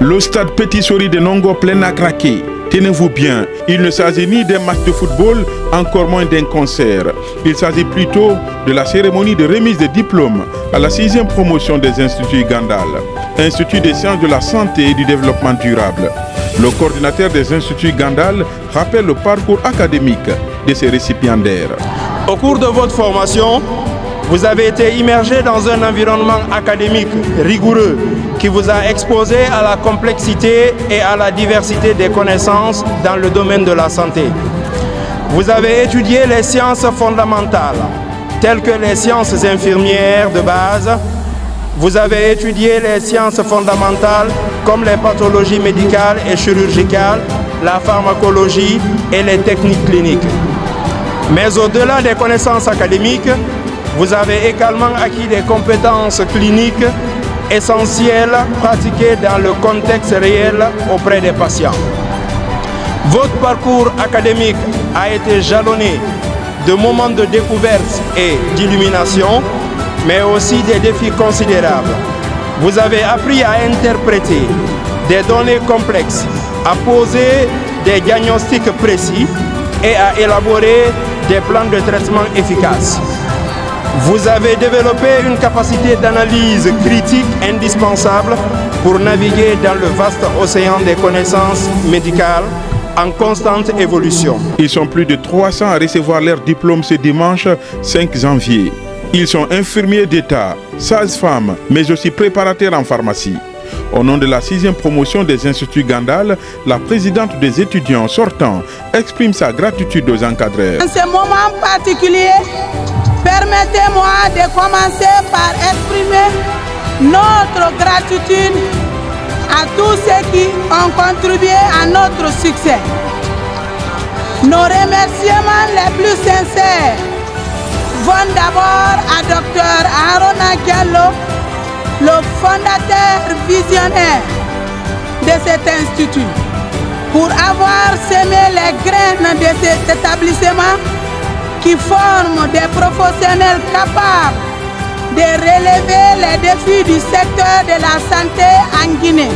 Le stade Petit Sori de Nongo plein à craquer. Tenez-vous bien, il ne s'agit ni d'un match de football, encore moins d'un concert. Il s'agit plutôt de la cérémonie de remise de diplômes à la 6e promotion des instituts Gandal, Institut des sciences de la santé et du développement durable. Le coordinateur des instituts Gandal rappelle le parcours académique de ces récipiendaires. Au cours de votre formation, vous avez été immergé dans un environnement académique rigoureux qui vous a exposé à la complexité et à la diversité des connaissances dans le domaine de la santé. Vous avez étudié les sciences fondamentales, telles que les sciences infirmières de base. Vous avez étudié les sciences fondamentales comme les pathologies médicales et chirurgicales, la pharmacologie et les techniques cliniques. Mais au-delà des connaissances académiques, vous avez également acquis des compétences cliniques essentielles pratiquées dans le contexte réel auprès des patients. Votre parcours académique a été jalonné de moments de découverte et d'illumination, mais aussi des défis considérables. Vous avez appris à interpréter des données complexes, à poser des diagnostics précis et à élaborer des plans de traitement efficaces. Vous avez développé une capacité d'analyse critique indispensable pour naviguer dans le vaste océan des connaissances médicales en constante évolution. Ils sont plus de 300 à recevoir leur diplôme ce dimanche 5 janvier. Ils sont infirmiers d'État, sages-femmes, mais aussi préparateurs en pharmacie. Au nom de la 6e promotion des instituts Gandal, la présidente des étudiants sortants exprime sa gratitude aux encadreurs. En ce moment particulier, permettez-moi de commencer par exprimer notre gratitude à tous ceux qui ont contribué à notre succès. Nos remerciements les plus sincères vont d'abord à Dr Arona Diallo, le fondateur visionnaire de cet institut, pour avoir semé les graines de cet établissement qui forment des professionnels capables de relever les défis du secteur de la santé en Guinée.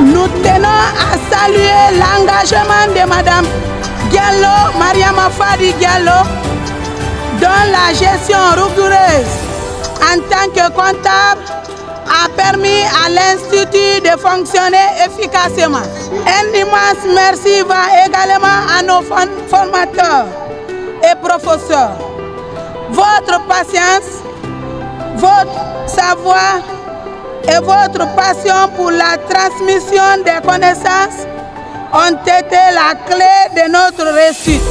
Nous tenons à saluer l'engagement de Mme Diallo, Mariama Fadi Diallo, dont la gestion rigoureuse en tant que comptable a permis à l'Institut de fonctionner efficacement. Un immense merci va également à nos formateurs et professeurs. Votre patience, votre savoir et votre passion pour la transmission des connaissances ont été la clé de notre réussite.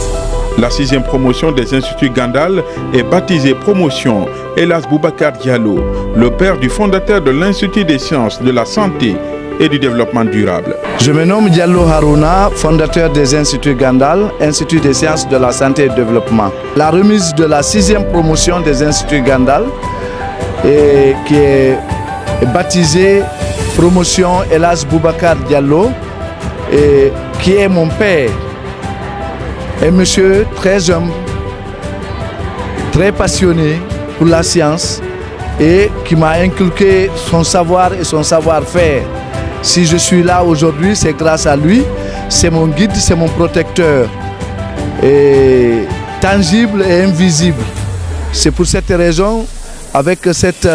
La 6e promotion des instituts Gandal est baptisée Promotion Elas Boubacar Diallo, le père du fondateur de l'Institut des sciences de la santé et du développement durable. Je me nomme Diallo Harouna, fondateur des instituts Gandal, Institut des sciences de la santé et du développement. La remise de la 6e promotion des instituts Gandal, qui est baptisée Promotion Elas Boubacar Diallo, qui est mon père. Un monsieur très homme, très passionné pour la science et qui m'a inculqué son savoir et son savoir-faire. Si je suis là aujourd'hui, c'est grâce à lui. C'est mon guide, c'est mon protecteur, et tangible et invisible. C'est pour cette raison, avec cette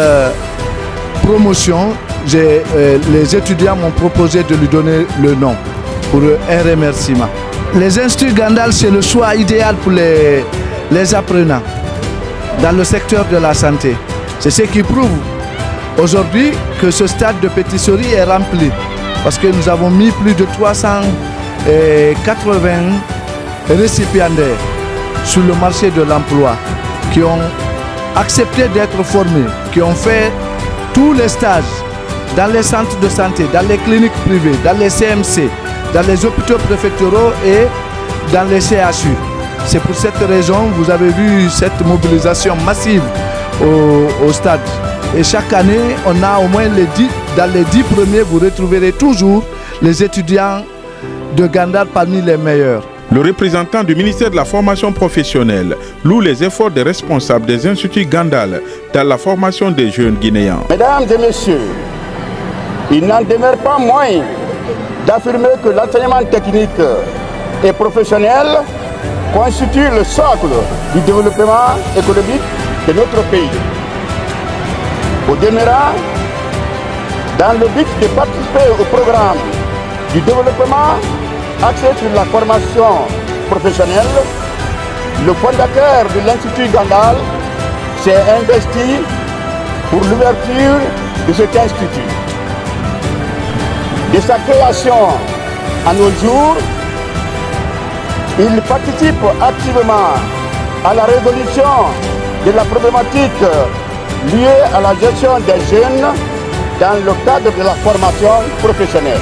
promotion, les étudiants m'ont proposé de lui donner le nom pour un remerciement. Les instituts Gandal, c'est le choix idéal pour les apprenants dans le secteur de la santé. C'est ce qui prouve aujourd'hui que ce stade de Petit Sori est rempli, parce que nous avons mis plus de 380 récipiendaires sur le marché de l'emploi qui ont accepté d'être formés, qui ont fait tous les stages dans les centres de santé, dans les cliniques privées, dans les CMC, dans les hôpitaux préfectoraux et dans les CHU. C'est pour cette raison que vous avez vu cette mobilisation massive au stade. Et chaque année, on a au moins dans les 10 premiers, vous retrouverez toujours les étudiants de Gandal parmi les meilleurs. Le représentant du ministère de la formation professionnelle loue les efforts des responsables des instituts Gandal dans la formation des jeunes Guinéens. Mesdames et messieurs, il n'en demeure pas moins d'affirmer que l'enseignement technique et professionnel constitue le socle du développement économique de notre pays. Au demeurant, dans le but de participer au programme du développement axé sur la formation professionnelle, le fondateur de l'Institut Gandal s'est investi pour l'ouverture de cet institut. De sa création à nos jours, il participe activement à la résolution de la problématique liée à la gestion des jeunes dans le cadre de la formation professionnelle.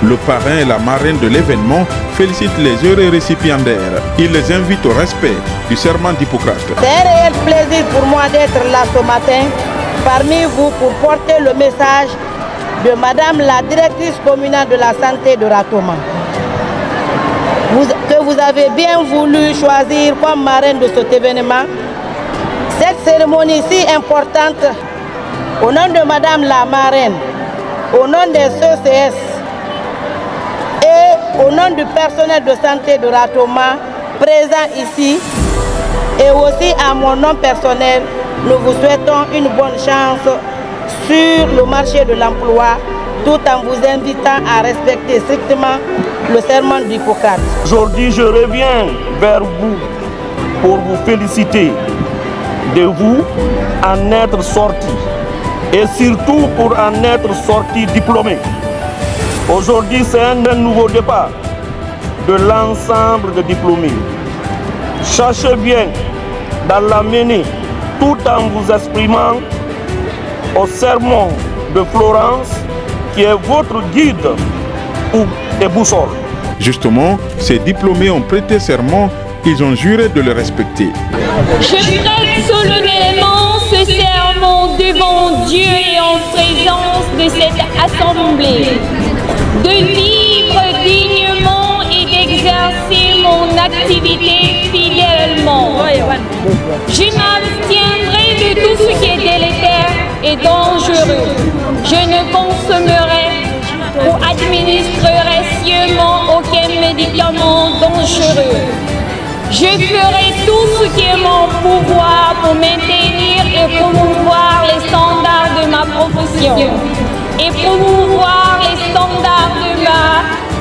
Le parrain et la marraine de l'événement félicitent les heureux récipiendaires. Il les invite au respect du serment d'Hippocrate. C'est un réel plaisir pour moi d'être là ce matin parmi vous pour porter le message de Madame la directrice communale de la santé de Ratoma, que vous avez bien voulu choisir comme marraine de cet événement. Cette cérémonie si importante, au nom de Madame la marraine, au nom des CCS, et au nom du personnel de santé de Ratoma présent ici et aussi à mon nom personnel, nous vous souhaitons une bonne chance sur le marché de l'emploi tout en vous invitant à respecter strictement le serment d'Hippocrate. Aujourd'hui, je reviens vers vous pour vous féliciter de vous en être sorti et surtout pour en être sorti diplômé. Aujourd'hui, c'est un nouveau départ de l'ensemble des diplômés. Cherchez bien dans la mener tout en vous exprimant au serment de Florence qui est votre guide et boussole. Justement, ces diplômés ont prêté serment, ils ont juré de le respecter. Je prête solennellement ce serment devant Dieu et en présence de cette assemblée, de vivre dignement et d'exercer mon activité fidèlement. Je m'abstiendrai de tout ce qui est délétère et dangereux. Je ne consommerai ou administrerai sciemment aucun médicament dangereux. Je ferai tout ce qui est mon pouvoir pour maintenir et promouvoir les standards de ma profession et promouvoir les standards de ma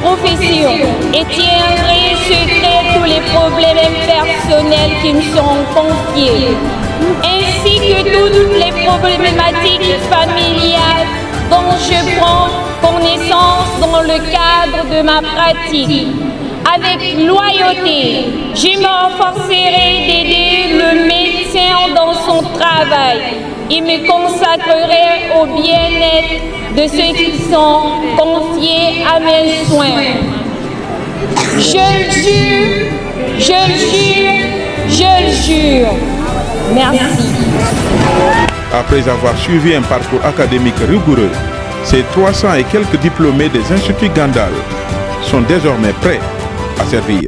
profession et tiendrai secret tous les problèmes personnels qui me sont confiés, ainsi que toutes les problématiques familiales dont je prends connaissance dans le cadre de ma pratique. Avec loyauté, je m'efforcerai d'aider le médecin dans son travail et me consacrerai au bien-être de ceux qui sont confiés à mes soins. Je le jure, je le jure, je le jure. Merci. Après avoir suivi un parcours académique rigoureux, ces 300 et quelques diplômés des instituts Gandal sont désormais prêts à servir.